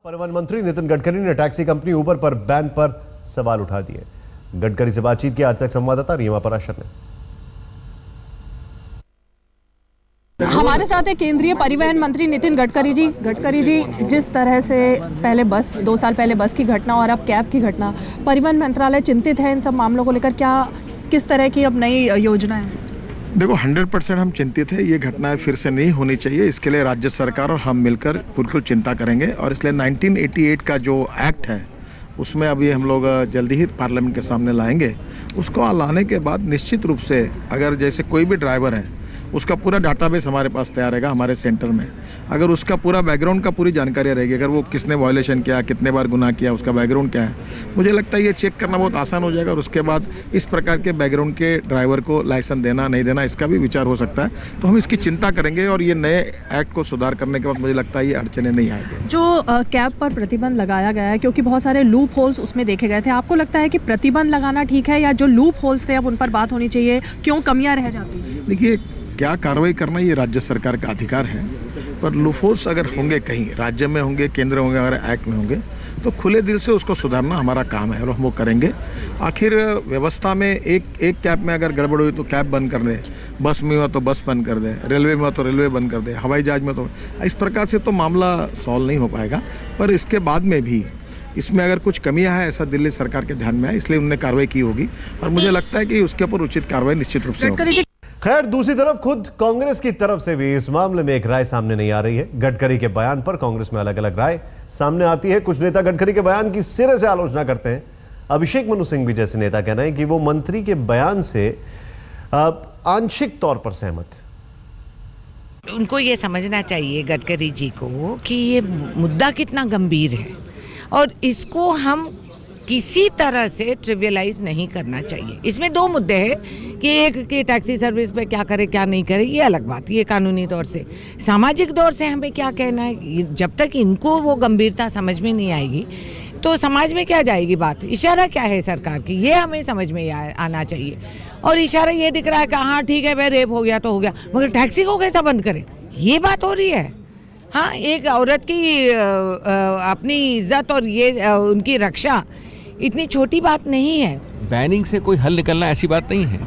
परिवहन मंत्री नितिन गडकरी ने टैक्सी कंपनी उबर पर बैन पर सवाल उठा दिए। गडकरी से बातचीत की आज तक संवाददाता रीमा पराशर ने। हमारे साथ है केंद्रीय परिवहन मंत्री नितिन गडकरी जी। गडकरी जी, जिस तरह से पहले बस 2 साल पहले बस की घटना और अब कैब की घटना, परिवहन मंत्रालय चिंतित है इन सब मामलों को लेकर, किस तरह की अब नई योजना है? देखो, 100% हम चिंतित है। ये घटनाएं फिर से नहीं होनी चाहिए। इसके लिए राज्य सरकार और हम मिलकर बिल्कुल चिंता करेंगे और इसलिए 1988 का जो एक्ट है उसमें अभी हम लोग जल्दी ही पार्लियामेंट के सामने लाएंगे। उसको लाने के बाद निश्चित रूप से अगर जैसे कोई भी ड्राइवर है उसका पूरा डाटाबेस हमारे पास तैयार रहेगा हमारे सेंटर में। अगर उसका पूरा बैकग्राउंड का पूरी जानकारी रहेगी, अगर वो किसने वायलेशन किया, कितने बार गुनाह किया, उसका बैकग्राउंड क्या है, मुझे लगता है ये चेक करना बहुत आसान हो जाएगा और उसके बाद इस प्रकार के बैकग्राउंड के ड्राइवर को लाइसेंस देना नहीं देना इसका भी विचार हो सकता है। तो हम इसकी चिंता करेंगे और ये नए एक्ट को सुधार करने के बाद मुझे लगता है ये अड़चने नहीं आएंगे। जो कैब पर प्रतिबंध लगाया गया है, क्योंकि बहुत सारे लूप होल्स उसमें देखे गए थे, आपको लगता है कि प्रतिबंध लगाना ठीक है या जो लूप होल्स थे अब उन पर बात होनी चाहिए? क्यों कमियां रह जाती हैं? देखिए, क्या कार्रवाई करना ये राज्य सरकार का अधिकार है, पर लूपहोल्स अगर होंगे कहीं राज्य में होंगे, केंद्र होंगे, अगर एक्ट में होंगे तो खुले दिल से उसको सुधारना हमारा काम है और हम वो करेंगे। आखिर व्यवस्था में एक कैब में अगर गड़बड़ हुई तो कैब बंद कर दे, बस में हुआ तो बस बंद कर दे, रेलवे में हुआ तो रेलवे बंद कर दे, हवाई जहाज में तो इस प्रकार से तो मामला सॉल्व नहीं हो पाएगा। पर इसके बाद में भी इसमें अगर कुछ कमियां हैं ऐसा दिल्ली सरकार के ध्यान में है, इसलिए उन्होंने कार्रवाई की होगी और मुझे लगता है कि उसके ऊपर उचित कार्रवाई निश्चित रूप से होगी। खैर, दूसरी तरफ खुद कांग्रेस की तरफ से भी इस मामले में एक राय सामने नहीं आ रही है। गडकरी के बयान पर कांग्रेस में अलग अलग राय सामने आती है। कुछ नेता गडकरी के बयान की सिरे से आलोचना करते हैं। अभिषेक मनु सिंह भी जैसे नेता कहना है कि वो मंत्री के बयान से आंशिक तौर पर सहमत है। उनको ये समझना चाहिए गडकरी जी को कि ये मुद्दा कितना गंभीर है और इसको हम किसी तरह से ट्रिवियलाइज नहीं करना चाहिए। इसमें 2 मुद्दे हैं कि एक कि टैक्सी सर्विस पे क्या करे क्या नहीं करे, ये अलग बात, ये कानूनी तौर से। सामाजिक तौर से हमें क्या कहना है, जब तक इनको वो गंभीरता समझ में नहीं आएगी तो समाज में क्या जाएगी बात। इशारा क्या है सरकार की, ये हमें समझ में आना चाहिए। और इशारा ये दिख रहा है कि हाँ ठीक है भाई, रेप हो गया तो हो गया, मगर टैक्सी को कैसा बंद करें, ये बात हो रही है। हाँ, एक औरत की अपनी इज्जत और ये उनकी रक्षा इतनी छोटी बात नहीं है। बैनिंग से कोई हल निकलना ऐसी बात नहीं है।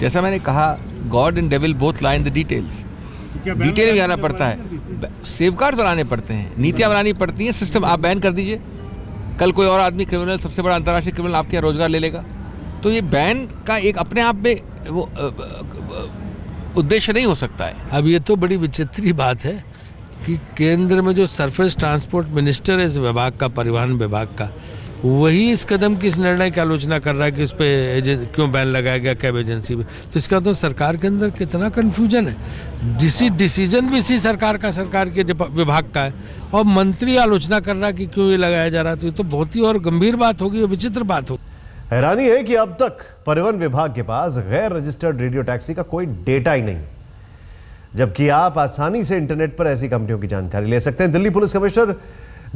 जैसा मैंने कहा, God and devil both lie in the details. Detail में जाना पड़ता है, सेफगार्ड बनाने पड़ते हैं, नीतियां बनानी पड़ती हैं। सिस्टम आप बैन कर दीजिए, कल कोई और आदमी क्रिमिनल, सबसे बड़ा अंतर्राष्ट्रीय क्रिमिनल आपके रोजगार ले लेगा। तो ये बैन का एक अपने आप में वो उद्देश्य नहीं हो सकता है। अब ये तो बड़ी विचित्र बात है कि केंद्र में जो सरफेस ट्रांसपोर्ट मिनिस्टर है इस विभाग का, परिवहन विभाग का, वही इस कदम की, इस निर्णय की आलोचना कर रहा है कि इस पे क्यों बैन लगाया गया कैब एजेंसी पे। तो इसका तो सरकार के अंदर कितना कंफ्यूजन है। डिसीजन भी इसी सरकार का, सरकार के विभाग का है और मंत्री आलोचना कर रहा है कि क्यों ये लगाया जा रहा है। तो ये तो बहुत ही और गंभीर बात होगी, विचित्र बात होगी। हैरानी है कि अब तक परिवहन विभाग के पास गैर रजिस्टर्ड रेडियो टैक्सी का कोई डेटा ही नहीं, जबकि आप आसानी से इंटरनेट पर ऐसी कंपनियों की जानकारी ले सकते हैं। Delhi police commissioner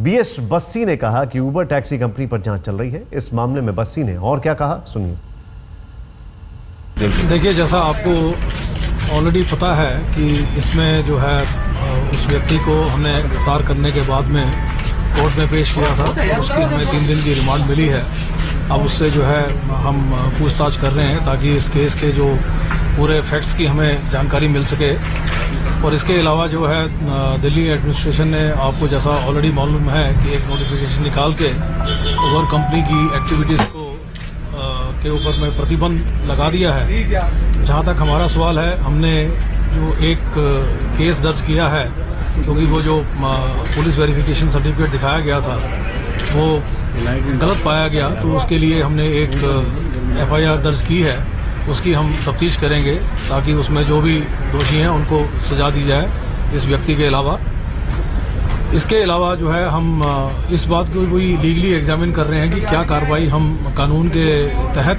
B S Bassi ने कहा कि उबर टैक्सी कंपनी पर जांच चल रही है। इस मामले में बस्सी ने और क्या कहा, सुनिए। देखिए, जैसा आपको ऑलरेडी पता है कि इसमें जो है उस व्यक्ति को हमने गिरफ्तार करने के बाद में कोर्ट में पेश किया था, उसकी हमें 3 दिन की रिमांड मिली है। अब उससे जो है हम पूछताछ कर रहे हैं ताकि इस केस के जो पूरे फैक्ट्स की हमें जानकारी मिल सके। और इसके अलावा जो है दिल्ली एडमिनिस्ट्रेशन ने, आपको जैसा ऑलरेडी मालूम है, कि एक नोटिफिकेशन निकाल के उबर कंपनी की एक्टिविटीज़ को के ऊपर में प्रतिबंध लगा दिया है। जहाँ तक हमारा सवाल है, हमने जो एक केस दर्ज किया है, क्योंकि वो जो पुलिस वेरिफिकेशन सर्टिफिकेट दिखाया गया था वो गलत पाया गया, तो उसके लिए हमने एक FIR दर्ज की है। उसकी हम तफ्तीश करेंगे ताकि उसमें जो भी दोषी हैं उनको सजा दी जाए, इस व्यक्ति के अलावा। इसके अलावा जो है हम इस बात को भी लीगली एग्जामिन कर रहे हैं कि क्या कार्रवाई हम कानून के तहत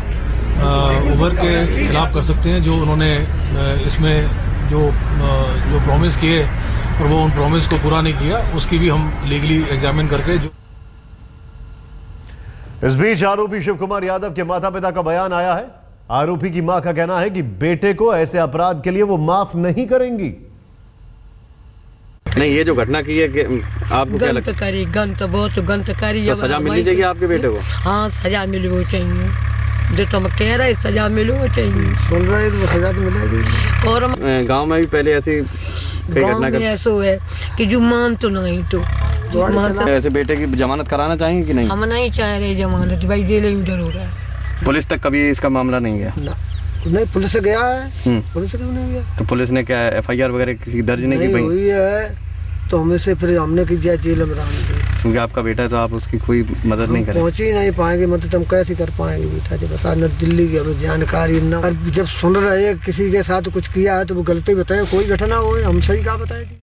उबर के खिलाफ कर सकते हैं, जो उन्होंने इसमें जो प्रॉमिस किए और वो उन प्रॉमिस को पूरा नहीं किया, उसकी भी हम लीगली एग्जामिन करके इस बीच आरोपी शिव कुमार यादव के माता पिता का बयान आया है। आरोपी की मां का कहना है कि बेटे को ऐसे अपराध के लिए वो माफ नहीं करेंगी। नहीं, ये जो घटना की है कि आपको क्या लगता है? बहुत गंत करी। तो सजा मिलनी चाहिए आपके बेटे को? हाँ, सजा मिलनी चाहिए, जो तुम कह रहे सजा मिलनी चाहिए। सुन रहे तो सजा तो मिलेगी। और गांव में भी पहले ऐसी गाँव में ऐसा है कि जो मान तो नहीं तो ऐसे बेटे की जमानत कराना चाहेंगे कि नहीं? हम नहीं चाह रहे जमानत, भाई जेल में डर हो रहा है। पुलिस तक कभी इसका मामला नहीं गया? नहीं, पुलिस से गया है। पुलिस से क्यों नहीं गया? तो पुलिस ने क्या FIR वगैरह किसी दर्ज नहीं की? हुई है तो हमें से फिर हमने की जेल में डाल दी। क्योंकि आपका बेटा है तो आप उसकी कोई मदद नहीं करें? पहुंच ही नहीं पाएंगे, मतलब हम कैसे कर पाएंगे बेटा? जब बता न दिल्ली की हमें जानकारी न, जब सुन रहे किसी के साथ कुछ किया है तो वो गलती बताए, कोई घटना हो हम सही क्या बताएगी।